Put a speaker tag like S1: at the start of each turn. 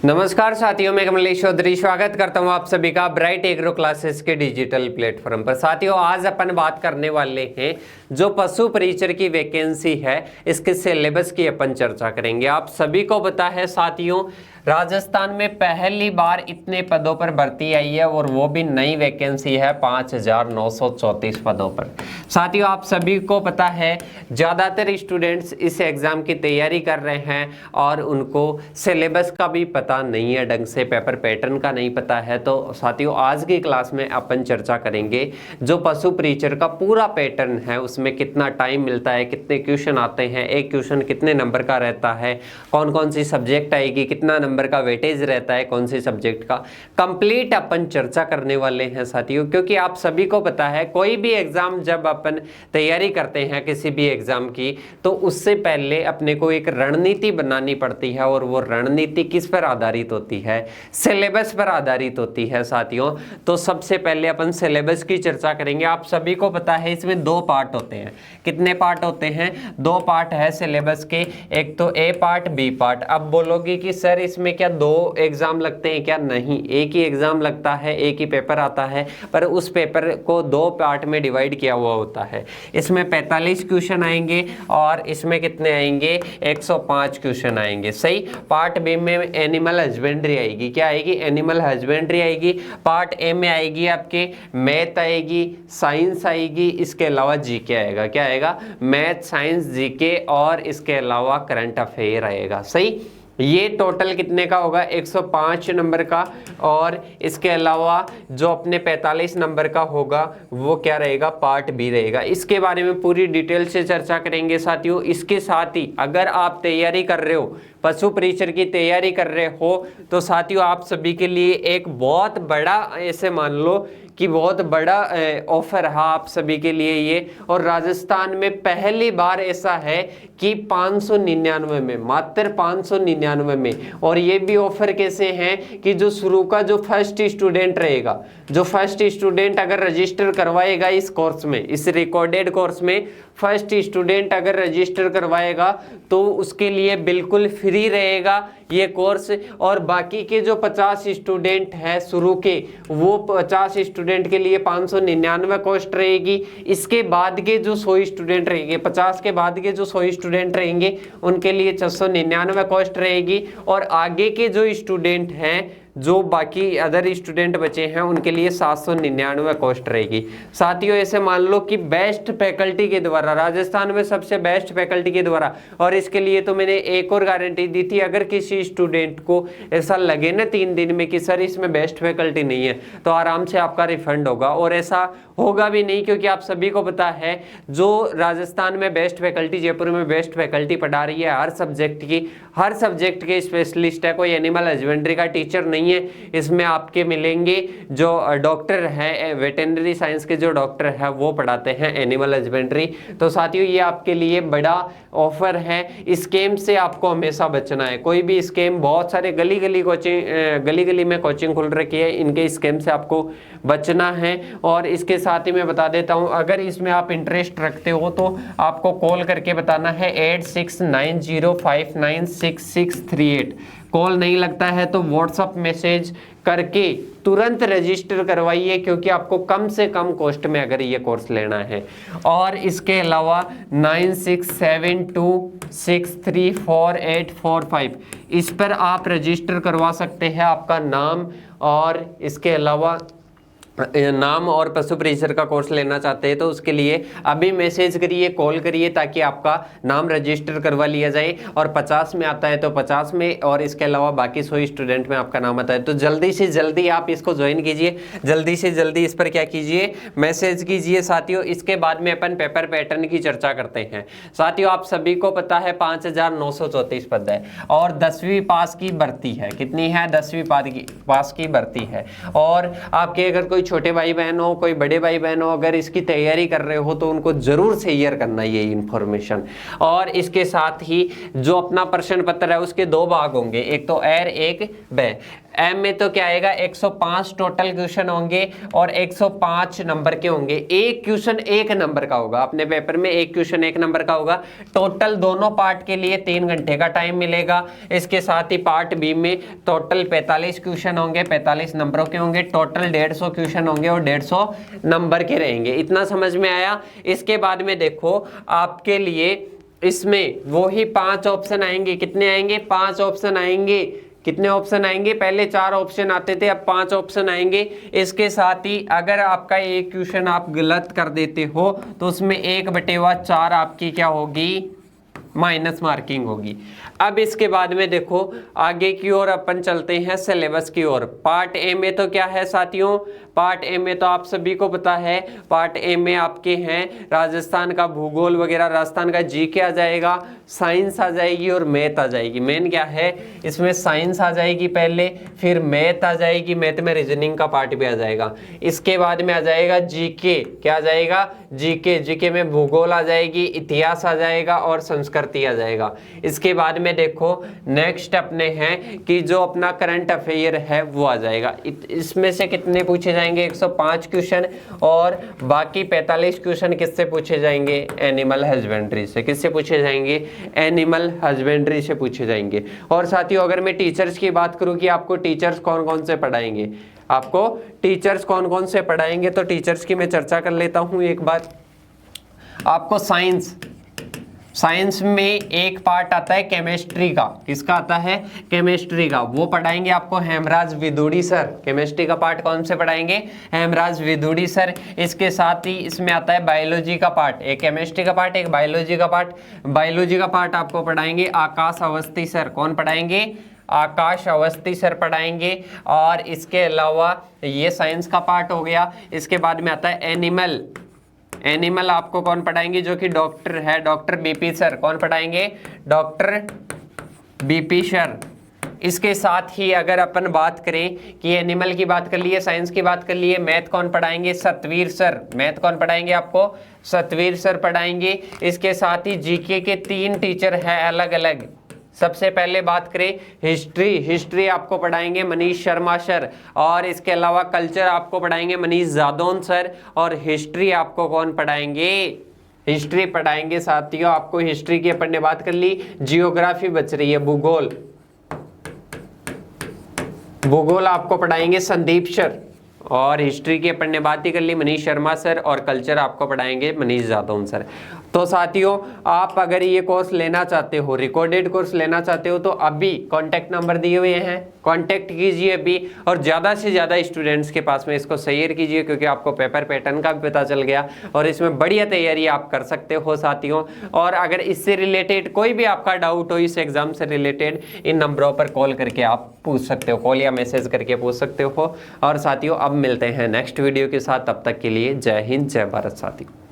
S1: नमस्कार साथियों, मैं कमलेश चौधरी स्वागत करता हूं आप सभी का ब्राइट एग्रो क्लासेस के डिजिटल प्लेटफॉर्म पर। साथियों, आज अपन बात करने वाले हैं जो पशु परिचर की वैकेंसी है, इसके सिलेबस की अपन चर्चा करेंगे। आप सभी को पता है साथियों, राजस्थान में पहली बार इतने पदों पर भर्ती आई है और वो भी नई वैकेंसी है 5,934 पदों पर। साथियों, आप सभी को पता है ज़्यादातर स्टूडेंट्स इस एग्ज़ाम की तैयारी कर रहे हैं और उनको सिलेबस का भी पता नहीं है, ढंग से पेपर पैटर्न का नहीं पता है। तो साथियों, आज की क्लास में अपन चर्चा करेंगे जो पशु परिचर का पूरा पैटर्न है, उसमें कितना टाइम मिलता है, कितने क्वेश्चन आते हैं, एक क्वेश्चन कितने नंबर का रहता है, कौन कौन सी सब्जेक्ट आएगी, कितना नंबर का वेटेज रहता है कौन सी सब्जेक्ट का, कंप्लीट अपन चर्चा करने वाले हैं साथियों। क्योंकि आप सभी को पता है कोई भी एग्जाम जब अपन तैयारी करते हैं किसी भी एग्जाम की, तो उससे पहले अपने को एक रणनीति बनानी पड़ती है और वो रणनीति किस पर आधारित होती है? सिलेबस पर आधारित होती है साथियों। तो सबसे पहले अपन सिलेबस की चर्चा करेंगे। आप सभी को पता है इसमें दो पार्ट होते हैं। कितने पार्ट होते हैं? दो पार्ट है सिलेबस के, एक तो ए पार्ट, बी पार्ट। अब बोलोगे कि सर इसमें क्या दो एग्जाम लगते हैं क्या? नहीं, एक ही एग्जाम लगता है, एक ही पेपर आता है, पर उस पेपर को दो पार्ट में डिवाइड किया हुआ होता है। इसमें 45 क्वेश्चन आएंगे और इसमें कितने आएंगे? 105 क्वेश्चन आएंगे। सही। पार्ट बी में एनिमल हस्बेंड्री आएगी। क्या आएगी? एनिमल हस्बेंड्री आएगी। पार्ट ए में आएगी आपके मैथ आएगी, साइंस आएगी, इसके अलावा जीके आएगा। क्या आएगा? मैथ, साइंस, जीके और इसके अलावा करंट अफेयर आएगा। सही। ये टोटल कितने का होगा? 105 नंबर का। और इसके अलावा जो अपने 45 नंबर का होगा वो क्या रहेगा? पार्ट बी रहेगा। इसके बारे में पूरी डिटेल से चर्चा करेंगे साथियों। इसके साथ ही अगर आप तैयारी कर रहे हो, पशु परिचर की तैयारी कर रहे हो, तो साथियों आप सभी के लिए एक बहुत बड़ा, ऐसे मान लो कि बहुत बड़ा ऑफर है आप सभी के लिए ये। और राजस्थान में पहली बार ऐसा है कि 599 में, मात्र 599 में। और ये भी ऑफर कैसे है कि जो शुरू का जो फर्स्ट स्टूडेंट रहेगा, जो फर्स्ट स्टूडेंट अगर रजिस्टर करवाएगा इस कोर्स में, इस रिकॉर्डेड कोर्स में फर्स्ट स्टूडेंट अगर रजिस्टर करवाएगा तो उसके लिए बिल्कुल फ्री रहेगा ये कोर्स। और बाकी के जो 50 स्टूडेंट हैं शुरू के, वो 50 स्टूडेंट के लिए 599 कॉस्ट रहेगी। इसके बाद के जो 100 स्टूडेंट रहेंगे, 50 के बाद के जो 100 स्टूडेंट रहेंगे उनके लिए 699 कॉस्ट रहेगी। और आगे के जो स्टूडेंट हैं, जो बाकी अदर स्टूडेंट बचे हैं, उनके लिए 799 कॉस्ट रहेगी। साथियों ऐसे मान लो कि बेस्ट फैकल्टी के द्वारा, राजस्थान में सबसे बेस्ट फैकल्टी के द्वारा, और इसके लिए तो मैंने एक और गारंटी दी थी, अगर किसी स्टूडेंट को ऐसा लगे ना 3 दिन में कि सर इसमें बेस्ट फैकल्टी नहीं है, तो आराम से आपका रिफंड होगा। और ऐसा होगा भी नहीं, क्योंकि आप सभी को पता है जो राजस्थान में बेस्ट फैकल्टी, जयपुर में बेस्ट फैकल्टी पढ़ा रही है हर सब्जेक्ट की, हर सब्जेक्ट के स्पेशलिस्ट है। कोई एनिमल हस्बेंड्री का टीचर नहीं है इसमें आपके मिलेंगे। जो डॉक्टर है, वेटेनरी साइंस के जो डॉक्टर है वो पढ़ाते हैं एनिमल हस्बेंड्री। तो साथियों ये आपके लिए बड़ा ऑफर है। स्कैम से आपको हमेशा बचना है। कोई भी स्कैम, बहुत सारे गली गली में कोचिंग खुल रखी है, इनके स्कैम से आपको बचना है। और इसके साथ ही मैं बता देता हूं, अगर इसमें आप इंटरेस्ट रखते हो तो आपको कॉल करके बताना है 8690596638। कॉल नहीं लगता है तो व्हाट्सएप मैसेज करके तुरंत रजिस्टर करवाइए, क्योंकि आपको कम से कम कॉस्ट में अगर ये कोर्स लेना है। और इसके अलावा 9672634845 इस पर आप रजिस्टर करवा सकते हैं आपका नाम, और इसके अलावा नाम और पशु परिचर का कोर्स लेना चाहते हैं तो उसके लिए अभी मैसेज करिए, कॉल करिए, ताकि आपका नाम रजिस्टर करवा लिया जाए। और 50 में आता है तो 50 में, और इसके अलावा बाकी 100 स्टूडेंट में आपका नाम आता है। तो जल्दी से जल्दी आप इसको ज्वाइन कीजिए, जल्दी से जल्दी इस पर क्या कीजिए? मैसेज कीजिए साथियों। इसके बाद में अपन पेपर पैटर्न की चर्चा करते हैं। साथियों आप सभी को पता है 5,934 पद है और 10वीं पास की भर्ती है। कितनी है? 10वीं पास की भर्ती है। और आपके अगर कोई छोटे भाई बहन हो, कोई बड़े भाई बहन हो, अगर इसकी तैयारी कर रहे हो तो उनको जरूर शेयर करना ये इन्फॉर्मेशन। और इसके साथ ही जो अपना प्रश्न पत्र है उसके 2 भाग होंगे, एक तो एर, एक बै। एम में तो क्या आएगा 105 टोटल क्वेश्चन होंगे और 105 नंबर के होंगे। एक क्वेश्चन एक नंबर का होगा, अपने पेपर में एक क्वेश्चन एक नंबर का होगा। टोटल दोनों पार्ट के लिए 3 घंटे का टाइम मिलेगा। इसके साथ ही पार्ट बी में टोटल 45 क्वेश्चन होंगे, 45 नंबरों के होंगे। टोटल 150 क्वेश्चन होंगे और 150 नंबर के रहेंगे। इतना समझ में आया। इसके बाद में देखो आपके लिए इसमें वही 5 ऑप्शन आएंगे। कितने आएंगे? 5 ऑप्शन आएंगे। कितने ऑप्शन आएंगे? पहले 4 ऑप्शन आते थे, अब 5 ऑप्शन आएंगे। इसके साथ ही अगर आपका एक क्वेश्चन आप गलत कर देते हो तो उसमें 1/4 आपकी क्या होगी? माइनस मार्किंग होगी। अब इसके बाद में देखो आगे की ओर अपन चलते हैं सिलेबस की ओर। पार्ट ए में तो क्या है साथियों? पार्ट ए में तो आप सभी को पता है, पार्ट ए में आपके हैं राजस्थान का भूगोल वगैरह, राजस्थान का जीके आ जाएगा, साइंस आ जाएगी और मैथ आ जाएगी। मेन क्या है इसमें? साइंस आ जाएगी पहले, फिर मैथ आ जाएगी, मैथ में रीजनिंग का पार्ट भी आ जाएगा। इसके बाद में आ जाएगा जीके। क्या आ जाएगा? जीके। जीके में भूगोल आ जाएगी, इतिहास आ जाएगा और संस्कृति आ जाएगा। इसके बाद में देखो नेक्स्ट अपने हैं कि जो अपना करंट अफेयर है वो आ जाएगा। इसमें से कितने पूछे जाएंगे? 105 क्वेश्चन और बाकी 45 क्वेश्चन किससे पूछे जाएंगे? एनिमल हस्बेंड्री से। किससे पूछे जाएंगे? एनिमल हस्बेंड्री से पूछे जाएंगे। और साथियों अगर मैं टीचर्स की बात करूं कि आपको टीचर्स कौन कौन से पढ़ाएंगे, आपको टीचर्स कौन कौन से पढ़ाएंगे, तो टीचर्स की मैं चर्चा कर लेता हूं एक बार। आपको साइंस में एक पार्ट आता है केमिस्ट्री का। किसका आता है? केमिस्ट्री का। वो पढ़ाएंगे आपको हेमराज विदुड़ी सर। केमिस्ट्री का पार्ट कौन से पढ़ाएंगे? हेमराज विदुड़ी सर। इसके साथ ही इसमें आता है बायोलॉजी का पार्ट, एक केमिस्ट्री का पार्ट, एक बायोलॉजी का पार्ट। बायोलॉजी का पार्ट आपको पढ़ाएंगे आकाश अवस्थी सर। कौन पढ़ाएंगे? आकाश अवस्थी सर पढ़ाएंगे। और इसके अलावा ये साइंस का पार्ट हो गया। इसके बाद में आता है एनिमल आपको कौन पढ़ाएंगे? जो कि डॉक्टर है, डॉक्टर बीपी सर। कौन पढ़ाएंगे? Doctor BP sir. इसके साथ ही अगर अपन बात करें कि एनिमल की बात कर लिए, साइंस की बात कर लिए, मैथ कौन पढ़ाएंगे? सतवीर सर। मैथ कौन पढ़ाएंगे आपको? सतवीर सर पढ़ाएंगे। इसके साथ ही जीके के 3 टीचर हैं अलग अलग। सबसे पहले बात करें हिस्ट्री आपको पढ़ाएंगे मनीष शर्मा सर। और इसके अलावा कल्चर आपको पढ़ाएंगे मनीष जादौन सर। और हिस्ट्री आपको कौन पढ़ाएंगे? हिस्ट्री पढ़ाएंगे साथियों। आपको हिस्ट्री की अपन ने बात कर ली। जियोग्राफी बच रही है, भूगोल आपको पढ़ाएंगे संदीप सर। और हिस्ट्री की अपन ने बात ही कर ली मनीष शर्मा सर। और कल्चर आपको पढ़ाएंगे मनीष जादौन सर। तो साथियों आप अगर ये कोर्स लेना चाहते हो, रिकॉर्डेड कोर्स लेना चाहते हो, तो अभी कॉन्टैक्ट नंबर दिए हुए हैं, कॉन्टैक्ट कीजिए अभी। और ज़्यादा से ज़्यादा स्टूडेंट्स के पास में इसको शेयर कीजिए, क्योंकि आपको पेपर पैटर्न का भी पता चल गया और इसमें बढ़िया तैयारी आप कर सकते हो साथियों। और अगर इससे रिलेटेड कोई भी आपका डाउट हो, इस एग्जाम से रिलेटेड, इन नंबरों पर कॉल करके आप पूछ सकते हो, कॉल या मैसेज करके पूछ सकते हो। और साथियों अब मिलते हैं नेक्स्ट वीडियो के साथ, तब तक के लिए जय हिंद जय भारत साथियों।